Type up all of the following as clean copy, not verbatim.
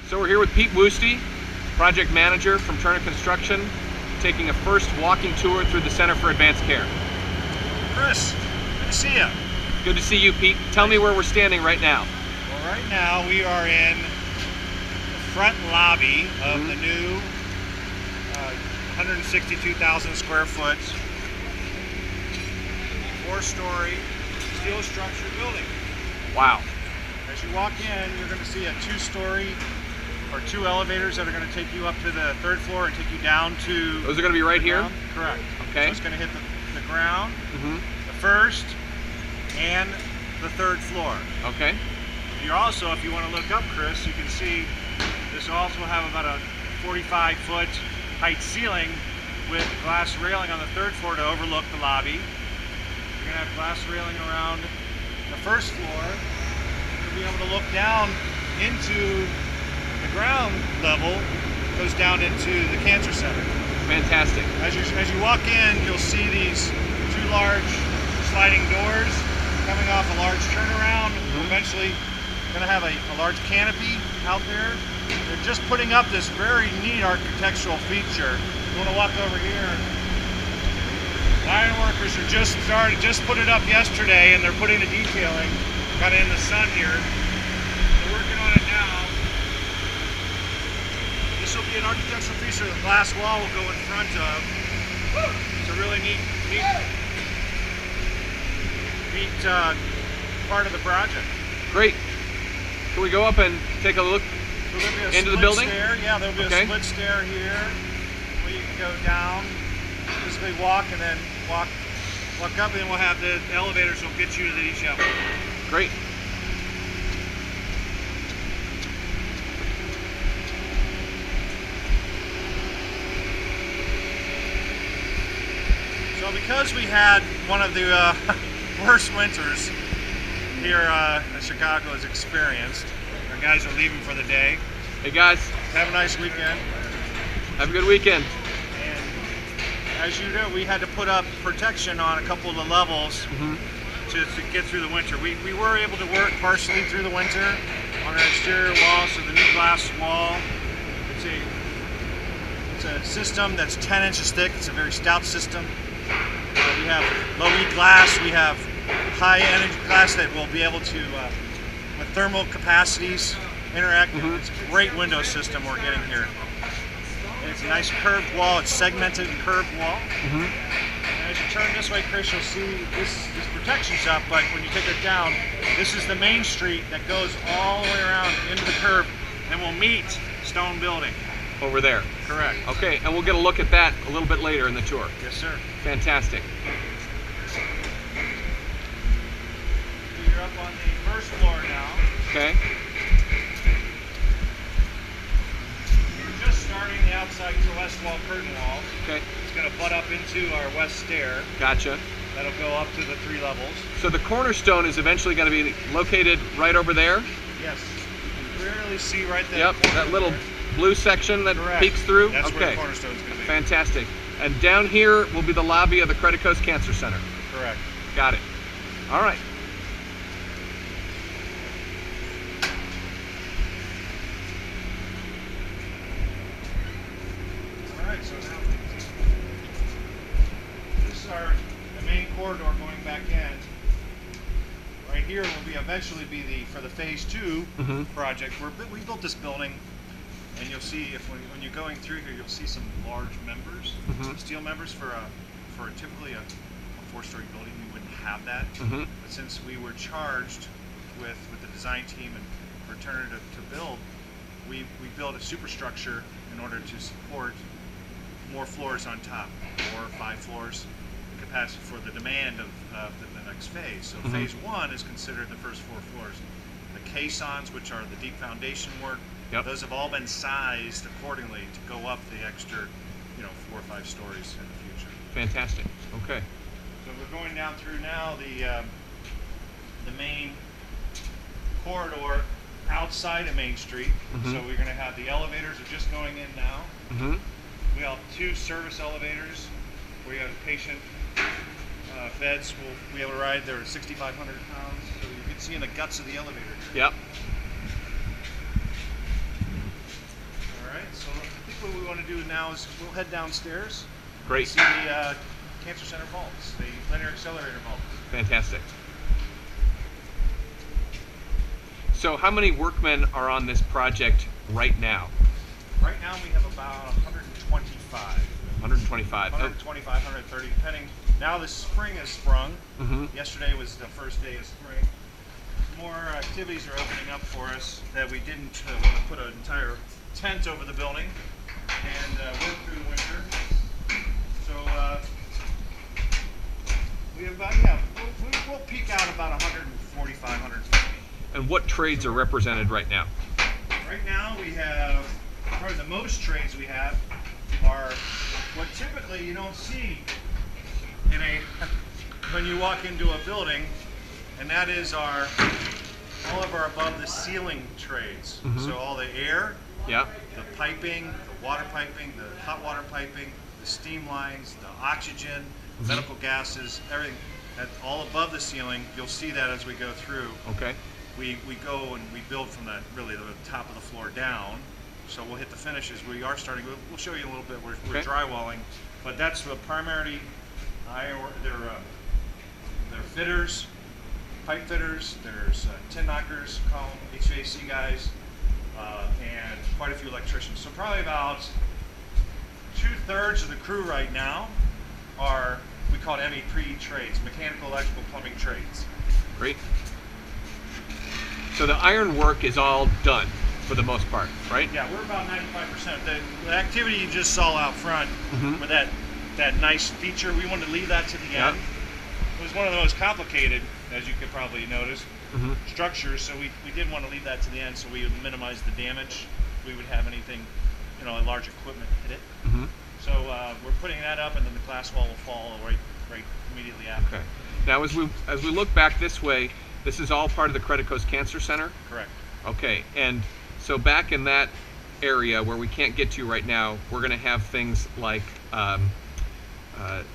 So we're here with Pete Woosty, project manager from Turner Construction, taking a first walking tour through the Center for Advanced Care. Chris, good to see you. Good to see you, Pete. Tell me where we're standing right now. Well, right now we are in the front lobby of the new 162,000 square foot, 4-story steel structure building. Wow. As you walk in, you're going to see a 2-story or 2 elevators that are going to take you up to the 3rd floor and take you down to... Those are going to be right here? Ground. Correct. Okay. So it's going to hit the ground, the 1st, and the 3rd floor. Okay. You're also, if you want to look up, Chris, you can see this also will have about a 45-foot height ceiling with glass railing on the 3rd floor to overlook the lobby. You're going to have glass railing around the 1st floor. You'll be able to look down into the ground level, goes down into the cancer center. Fantastic. As you walk in, you'll see these 2 large sliding doors coming off a large turnaround. Eventually going to have a large canopy out there. They're just putting up this very neat architectural feature. You want to walk over here. Iron workers are just put it up yesterday, and they're putting the detailing kind of in the sun here. They're working on it now. This will be an architectural feature the glass wall will go in front of. It's a really neat part of the project. Great. Can we go up and take a look into the building? Stair. Yeah, there'll be a split stair here where you can go down, physically walk, and then walk up, and then we'll have the elevators will get you to each level. Great. So because we had one of the worst winters here that Chicago has experienced, our guys are leaving for the day. Hey guys. Have a nice weekend. Have a good weekend. And as you know, we had to put up protection on a couple of the levels to get through the winter. We were able to work partially through the winter on our exterior wall, so the new glass wall, it's a system that's 10 inches thick. It's a very stout system. We have low-E glass, we have high-energy glass that will be able to, with thermal capacities, interact. It's a great window system we're getting here. And it's a nice curved wall, it's segmented curved wall. And as you turn this way, Chris, you'll see this protection's up, but when you take it down, this is the main street that goes all the way around into the curb and will meet Stone Building. Over there. Correct. Okay, and we'll get a look at that a little bit later in the tour. Yes, sir. Fantastic. You're up on the 1st floor now. Okay. We're just starting the outside to west wall curtain wall. Okay. It's going to butt up into our west stair. Gotcha. That'll go up to the 3 levels. So the cornerstone is eventually going to be located right over there? Yes. You can clearly see right there. Yep, that little blue section that peeks through? That's where the cornerstone's going to be. Fantastic. And down here will be the lobby of the Credit Coast Cancer Center. Correct. Got it. All right. Alright, so now this is the main corridor going back in. Right here will eventually be for the phase 2 project. We built this building, and you'll see when you're going through here, you'll see some large members, steel members for typically a 4-story building. You wouldn't have that, but since we were charged with the design team and for Turner to build, we built a superstructure in order to support more floors on top, 4 or 5 floors capacity for the demand of the next phase. So phase 1 is considered the first 4 floors. The caissons, which are the deep foundation work, those have all been sized accordingly to go up the extra, 4 or 5 stories in the future. Fantastic. Okay. So we're going down through now the main corridor outside of Main Street. So we're going to have the elevators are just going in now. We have 2 service elevators where you have patient beds will be able to ride. They're 6,500 pounds, so you can see in the guts of the elevator. Yep. So I think what we want to do now is we'll head downstairs. Great. See the Cancer Center vaults, the linear accelerator vaults. Fantastic. So how many workmen are on this project right now? Right now we have about 125. 125. 125, 130, depending. Now the spring has sprung. Yesterday was the first day of spring. More activities are opening up for us that we didn't want to put an entire tent over the building and work through the winter. So we have about, we'll peak out about 145, 150. And what trades are represented right now? Right now we have, probably the most trades we have are what typically you don't see in when you walk into a building, and that is all of our above the ceiling trades. So all the air, the piping, the water piping, the hot water piping, the steam lines, the oxygen, medical gases, everything that's all above the ceiling. You'll see that as we go through. Okay. We go and we build from that, really the top of the floor down. So we'll hit the finishes. We are starting, we'll show you a little bit, we're drywalling, but that's the primary, they're fitters, pipe fitters, there's tin knockers, column, HVAC guys, and quite a few electricians. So probably about 2/3 of the crew right now are, we call it MEP trades, mechanical, electrical, plumbing trades. Great. So the iron work is all done for the most part, right? Yeah, we're about 95%. The activity you just saw out front with that nice feature, we wanted to leave that to the end. It was one of the most complicated, as you could probably notice, structures, so we didn't want to leave that to the end so we would minimize the damage if we would have anything, large equipment hit it. So we're putting that up, and then the glass wall will fall right immediately after. Okay. Now as we look back this way, this is all part of the Credit Coast Cancer Center? Correct. Okay, and so back in that area where we can't get to right now, we're going to have things like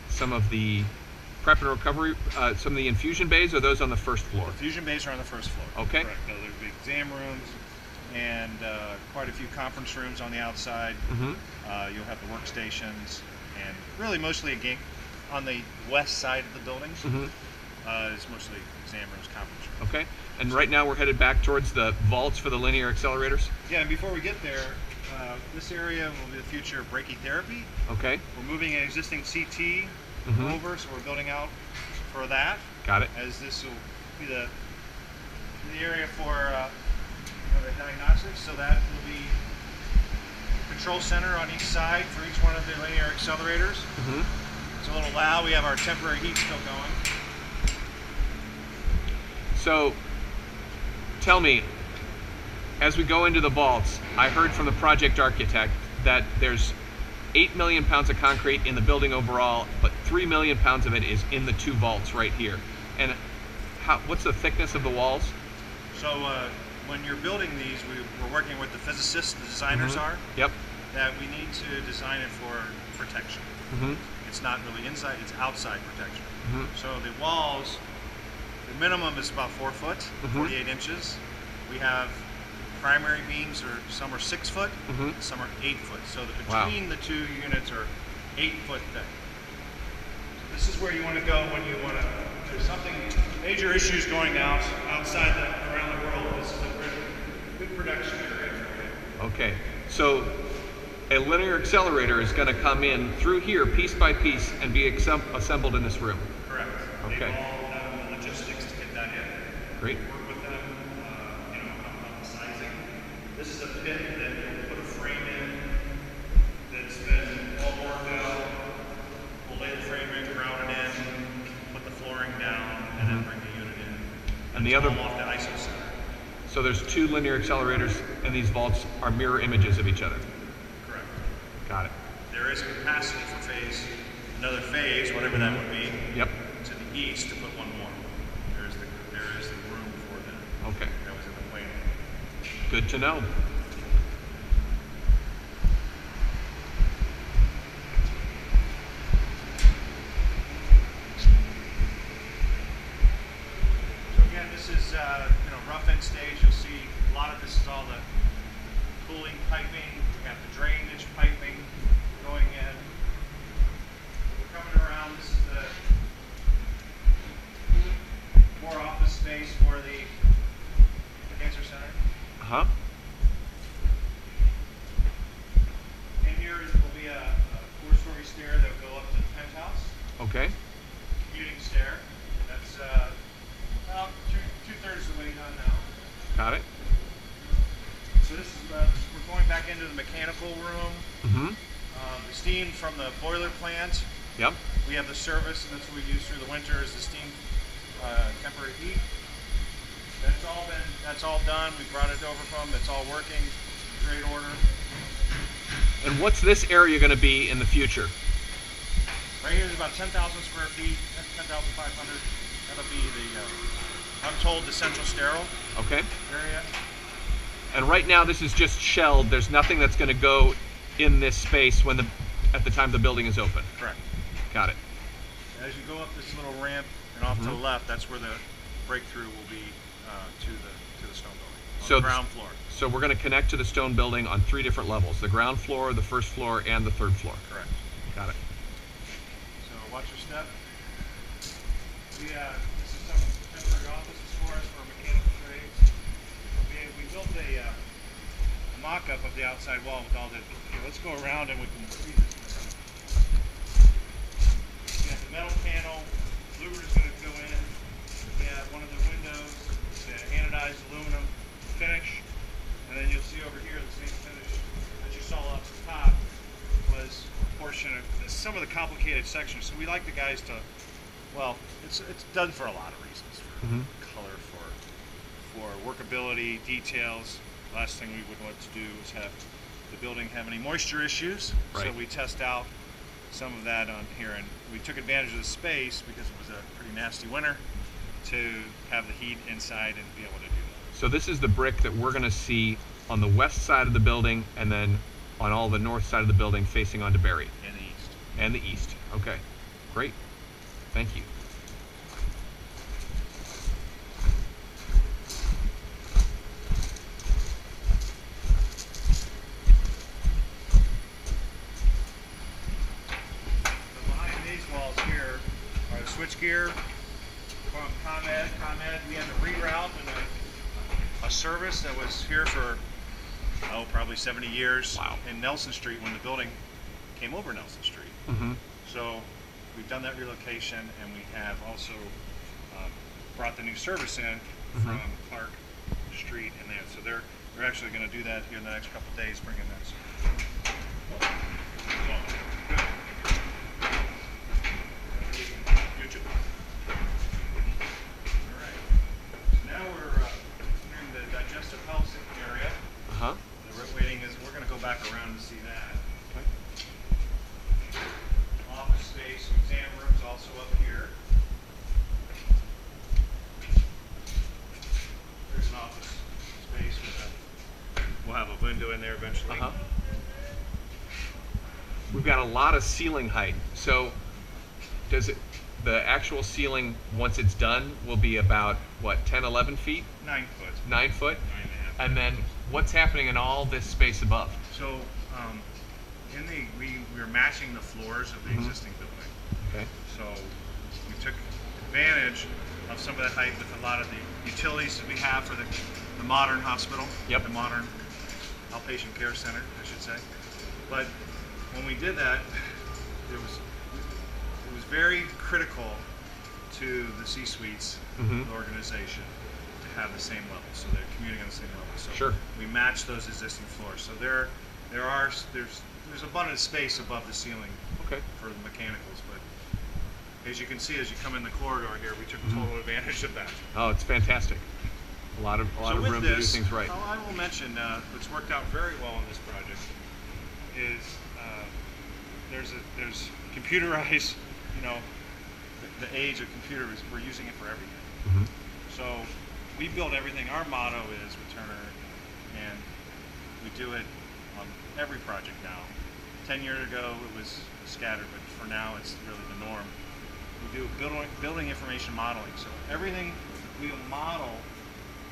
some of the prep and recovery, some of the infusion bays. Are those on the first floor? The infusion bays are on the first floor. Okay. Correct. There'll be exam rooms and quite a few conference rooms on the outside. You'll have the workstations, and really mostly on the west side of the building. It's mostly exam rooms, conference rooms. Okay. And right now we're headed back towards the vaults for the linear accelerators? Yeah, and before we get there, this area will be the future of brachytherapy. Okay. We're moving an existing CT over, so we're building out for that. Got it. As this will be the area for the diagnostics, so that will be a control center on each side for each one of the linear accelerators. It's a little loud. We have our temporary heat still going. So, tell me, as we go into the vaults, I heard from the project architect that there's 8 million pounds of concrete in the building overall, but 3 million pounds of it is in the two vaults right here. And what's the thickness of the walls? So when you're building these, we're working with the physicists, the designers are. Yep. That we need to design it for protection. It's not really inside, it's outside protection. So the walls, the minimum is about 4 foot, 48 inches. We have primary beams, some are 6 foot, some are 8 foot. So between the two units are 8 foot thick. This is where you want to go when you want to, there's something, major issues going out outside around the world. This is a good production area for you. Okay, so a linear accelerator is going to come in through here piece by piece and be assembled in this room. Correct. Okay. They've all done the logistics to get that in. Great. Work with them, on the sizing. This is a pit that you'll put a frame in that's been all worked out. We'll lay the frame in, ground it in, put the flooring down, and then bring the unit in. And the other, off the ISO center. So there's 2 linear accelerators, and these vaults are mirror images of each other. Correct. Got it. There is capacity for another phase, whatever that would be. Yep. To the east to put one more. There is the room for that. Okay. That was in the plan. Good to know. So again, this is rough end stage. You'll see a lot of this is all the cooling piping, we got the drainage piping going in. We're coming around, this is the more office space for the cancer center. Uh-huh. In here will be a 4-story stair that will go up to the penthouse. Okay. Commuting stair. That's about two-thirds of the way done now. Got it. So this is we're going back into the mechanical room. Mm-hmm. The steam from the boiler plant. Yep. We have the service, and that's what we use through the winter is the steam temporary heat. That's all done. We brought it over from. It's all working. Great order. And what's this area going to be in the future? Right here is about 10,000 square feet, 10,500. That'll be the, I'm told, the central sterile Okay. area. And right now this is just shelled. There's nothing that's going to go in this space at the time the building is open. Correct. Got it. As you go up this little ramp and off to the left, that's where the breakthrough will be to the stone building on the ground floor. So we're going to connect to the stone building on 3 different levels: the ground floor, the first floor, and the 3rd floor. Correct. Got it. So watch your step. This is some temporary offices for us for mechanical trades. We built a mock-up of the outside wall with all the. Let's go around and we can see this. We have the metal panel. Louver's going to go in. We have one of the windows, the anodized aluminum finish, and then you'll see over here the same finish that you saw up the top was a portion of some of the complicated sections. So we like the guys to, well, it's done for a lot of reasons, for color, for workability, details. Last thing we would want to do is have the building have any moisture issues. Right. So we test out some of that on here, and we took advantage of the space because it was a pretty nasty winter to have the heat inside and be able to do that. So this is the brick that we're going to see on the west side of the building, and then on all the north side of the building facing onto Berry. And the east. And the east. Okay. Great. Thank you. Switchgear from ComEd. We had to reroute in a service that was here for probably 70 years. Wow. In Nelson Street when the building came over Nelson Street. So we've done that relocation, and we have also brought the new service in from Clark Street and there. So they're actually going to do that here in the next couple of days, bringing that. The waiting is, we're going to go back around to see that. Okay. Office space, exam rooms also up here. There's an office space we'll have a window in there eventually. We've got a lot of ceiling height. So the actual ceiling, once it's done, will be about, what, 10, 11 feet? 9 foot. 9 foot? 9.5. And then what's happening in all this space above? So we're matching the floors of the existing building. Okay. So we took advantage of some of that height with a lot of the utilities that we have for the modern hospital. Yep. The modern outpatient care center, I should say. But when we did that, it was very critical to the C-suites of the organization to have the same level, so they're commuting on the same level. So sure. We match those existing floors. So there's abundant space above the ceiling for the mechanicals, but as you can see, as you come in the corridor here, we took total advantage of that. Oh, it's fantastic. A lot of room to do things right. I will mention what's worked out very well on this project is there's computerized, the age of computers, we're using it for everything. So we build everything. Our motto is Returner, and we do it on every project now. 10 years ago it was scattered, but for now it's really the norm. We do building information modeling. So everything we model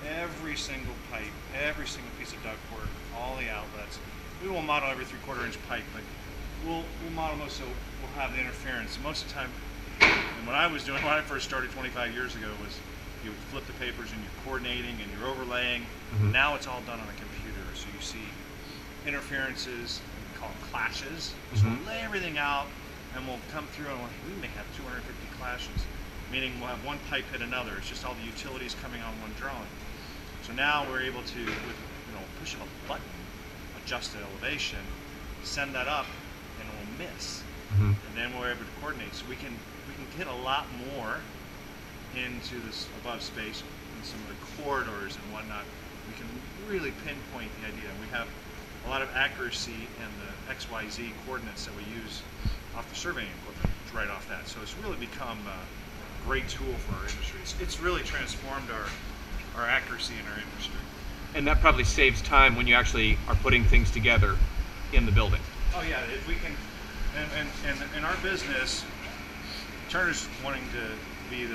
every single pipe, every single piece of ductwork, all the outlets. We will model every 3/4 inch pipe, but we'll model most, so we'll have the interference. Most of the time, and what I was doing when I first started 25 years ago was you would flip the papers and you're coordinating and you're overlaying. Now it's all done on a computer, so you see interferences, we call them clashes. So we'll lay everything out and we'll come through and we may have 250 clashes, meaning we'll have one pipe hit another. It's just all the utilities coming on one drawing. So now we're able to, with push of a button, adjust the elevation, send that up, and it will miss. And then we're able to coordinate. So we can get a lot more into this above space in some of the corridors and whatnot. We can really pinpoint the idea. And we have a lot of accuracy in the XYZ coordinates that we use off the surveying equipment right off that. So it's really become a great tool for our industry. It's really transformed our accuracy in our industry. And that probably saves time when you actually are putting things together in the building. Oh yeah, if we can, and in our business, Turner's wanting to be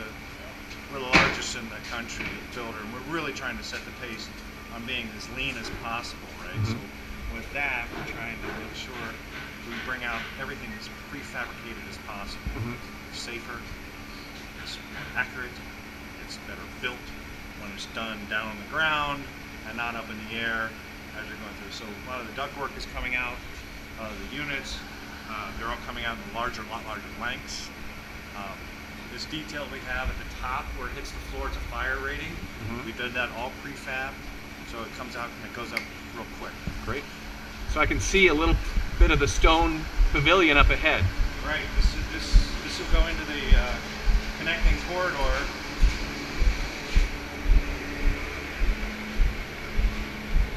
we're the largest in the country builder, and we're really trying to set the pace on being as lean as possible, right? So with that, we're trying to make sure we bring out everything as prefabricated as possible. It's safer, it's more accurate, it's better built when it's done down on the ground and not up in the air as you're going through. So a lot of the ductwork is coming out, the units, they're all coming out in lot larger lengths. This detail we have at the top where it hits the floor, it's a fire rating. We did that all prefab, so it comes out and it goes up real quick. Great. So I can see a little bit of the stone pavilion up ahead. Right. This will go into the connecting corridor.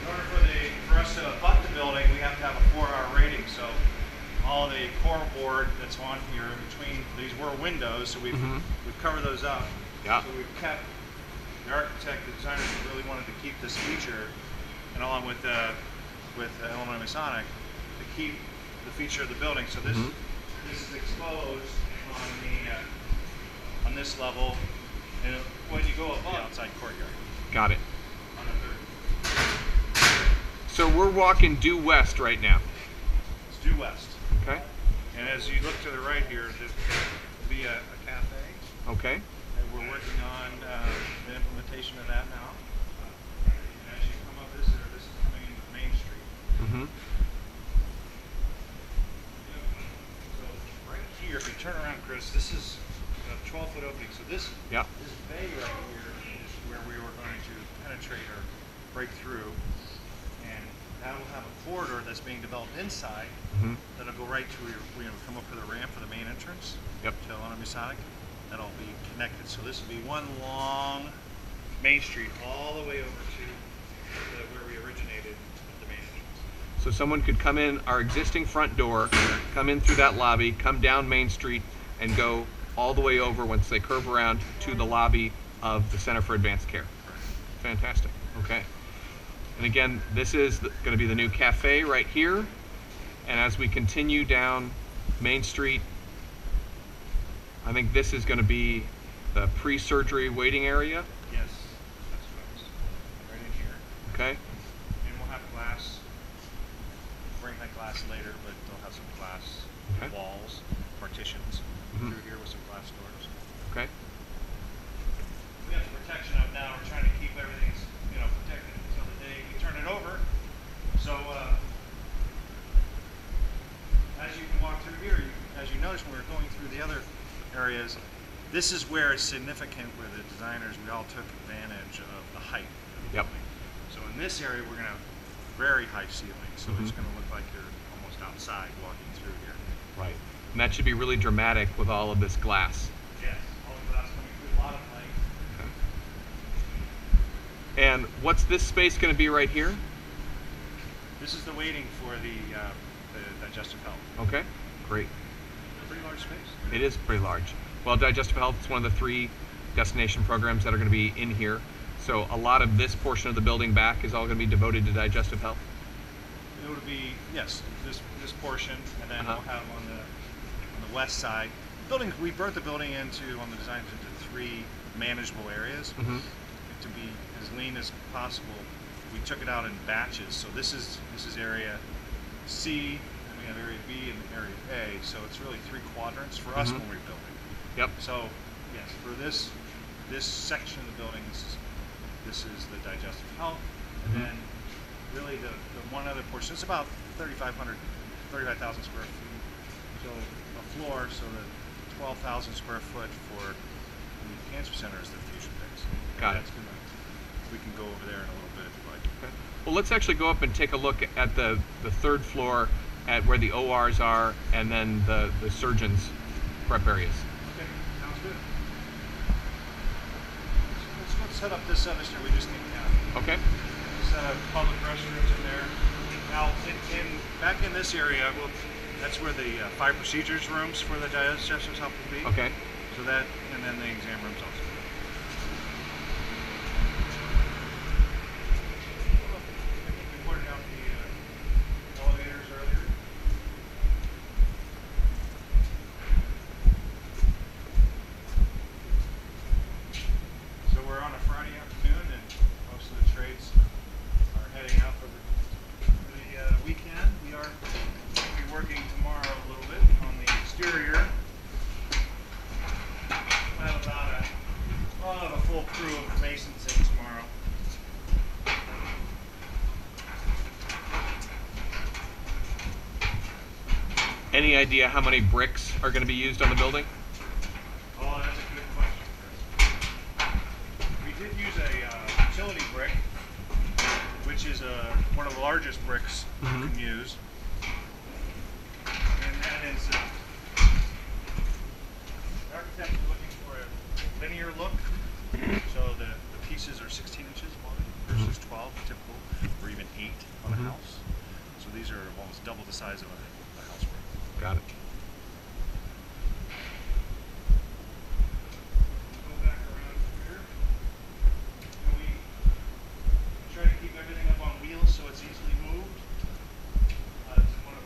In order for us to abut the building, we have to have a 4-hour rating. So all the core board that's on here in between, these were windows, so we've covered those up. Yeah. So we've kept, the architect, the designers really wanted to keep this feature, and along with Illinois Masonic, to keep the feature of the building. So this is exposed on this level, and when you go above, the outside courtyard. Got it. On the third. So we're walking due west right now. It's due west. Okay. And as you look to the right here, there'll be a cafe. Okay. And we're working on the implementation of that now. And as you come up this is coming into Main Street. So right here, if you turn around, Chris, this is a 12-foot opening. So this bay right here is where we were going to penetrate or break through. And that will have a corridor that's being developed inside that'll go right to where you come up for the ramp for the main entrance to Illinois Masonic. That'll be connected. So this will be one long Main Street all the way over to where we originated at the main entrance. So someone could come in our existing front door, come in through that lobby, come down Main Street, and go all the way over once they curve around to the lobby of the Center for Advanced Care. Fantastic. Okay. And again, this is going to be the new cafe right here. And as we continue down Main Street, I think this is going to be the pre-surgery waiting area. Yes, that's right. Right in here. Okay. And we'll have glass. Bring that glass later, but they'll have some glass walls, partitions through here with some glass doors. Okay. We have the protection of now. We're trying to keep everything, protected until the day we turn it over. So as you can walk through here, as you notice when we're going through the other areas, this is where it's significant where the designers, we all took advantage of the height of the building. So in this area, we're going to have very high ceilings, so it's going to look like you're almost outside walking through here. Right. And that should be really dramatic with all of this glass. Yes, all the glass coming through, a lot of light. Okay. And what's this space going to be right here? This is the waiting for the digestive health. Okay, great. Pretty large space. It is pretty large. Well, digestive health is one of the 3 destination programs that are going to be in here. So a lot of this portion of the building back is all going to be devoted to digestive health? It would be, yes, this portion, and then we'll have on the west side. We broke the building on the designs into 3 manageable areas. to be as lean as possible, we took it out in batches. So this is area C, and we have area B and area A. So it's really 3 quadrants for us when we're building. Yep. So yes, for this section of the building, this is the digestive health, and then really the one other portion. It's about 35,000 square feet. So a floor, so the 12,000 square foot for the cancer center is the fusion base. Got it. We can go over there in a little bit if you like. Okay. Well, let's actually go up and take a look at the 3rd floor, at where the ORs are, and then the surgeons' prep areas. Okay, sounds good. Let's set up this other stair. We just need to Okay. set up public restrooms in there. Now, back in this area, that's where the 5 procedures rooms for the digestive health will be. Okay. So that, and then the exam rooms also. We pointed out the elevators earlier. So we're on a Friday afternoon, and most of the trades are heading out for the weekend. We are going to be working tomorrow a little bit on the exterior. We'll have a full crew of masons in tomorrow. Any idea how many bricks are going to be used on the building? Oh, that's a good question, Chris. We did use a utility brick, which is one of the largest bricks you can use. And that is, the architect is looking for a linear look. So the pieces are 16 inches wide versus 12 typical, or even 8 on a house. So these are almost double the size of a house brick. Got it. Go back around here. And we try to keep everything up on wheels so it's easily moved. It's one of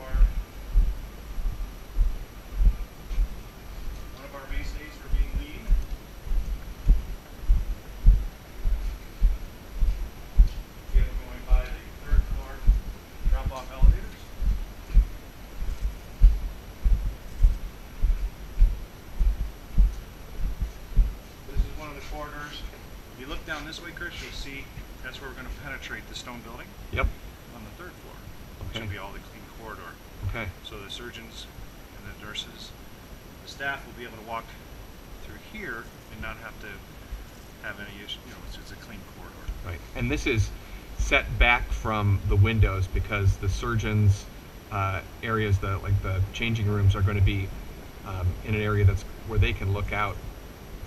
our mainstays for being lean. We have it going by the 3rd floor drop-off elevators. This is one of the corridors. If you look down this way, Chris, you'll see that's where we're going to penetrate the stone building. Yep. On the 3rd floor, which Okay. will be all the clean corridor. Okay. So the surgeons and the nurses, the staff will be able to walk through here and not have to have any issue. You know, it's a clean corridor. Right. And this is set back from the windows because the surgeons' areas, like the changing rooms, are going to be in an area that's where they can look out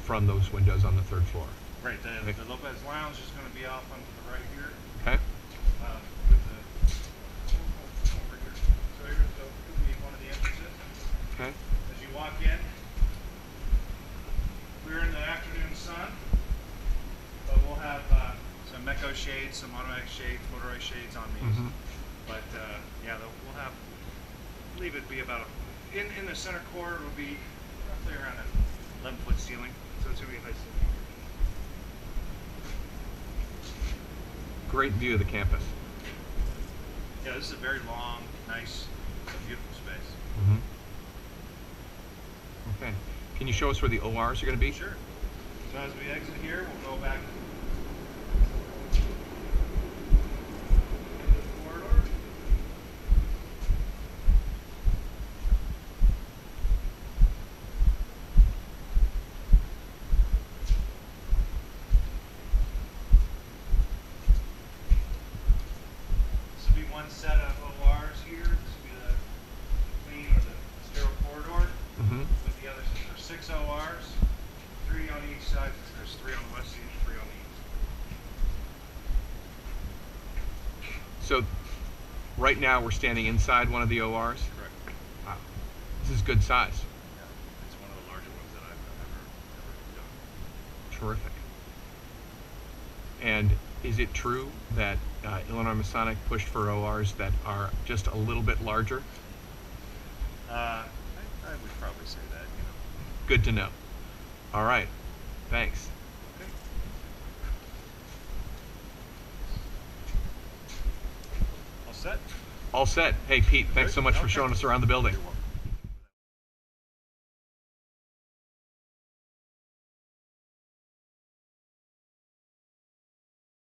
from those windows on the 3rd floor. Right. The Lopez Lounge is going to be off onto the right here. Okay. With the over here. So here's could be one of the entrances. Okay. As you walk in, we're in the afternoon sun, but we'll have some Meco shades, some automatic shades, motorized shades on these. But yeah, we'll have, I believe it'd be about in the center core, it'll be roughly around an 11-foot ceiling, so it's gonna be a nice ceiling. Great view of the campus. Yeah, this is a very long, nice, beautiful space. Okay. Can you show us where the ORs are going to be? Sure. So as we exit here, we'll go back into the corridor. This will be one set of ORs here. This will be the clean or the sterile corridor. With the others, there's 6 ORs, 3 on each side. There's 3 on the west side, 3 on the east. So right now we're standing inside one of the ORs. Correct. Wow. This is good size. Yeah, it's one of the larger ones that I've ever done. Terrific. And is it true that Illinois Masonic pushed for ORs that are just a little bit larger? I would probably say that, you know. Good to know. All right. Thanks. Okay. set? All set. Hey, Pete, thanks Good. so much for Okay. showing us around the building. You're welcome.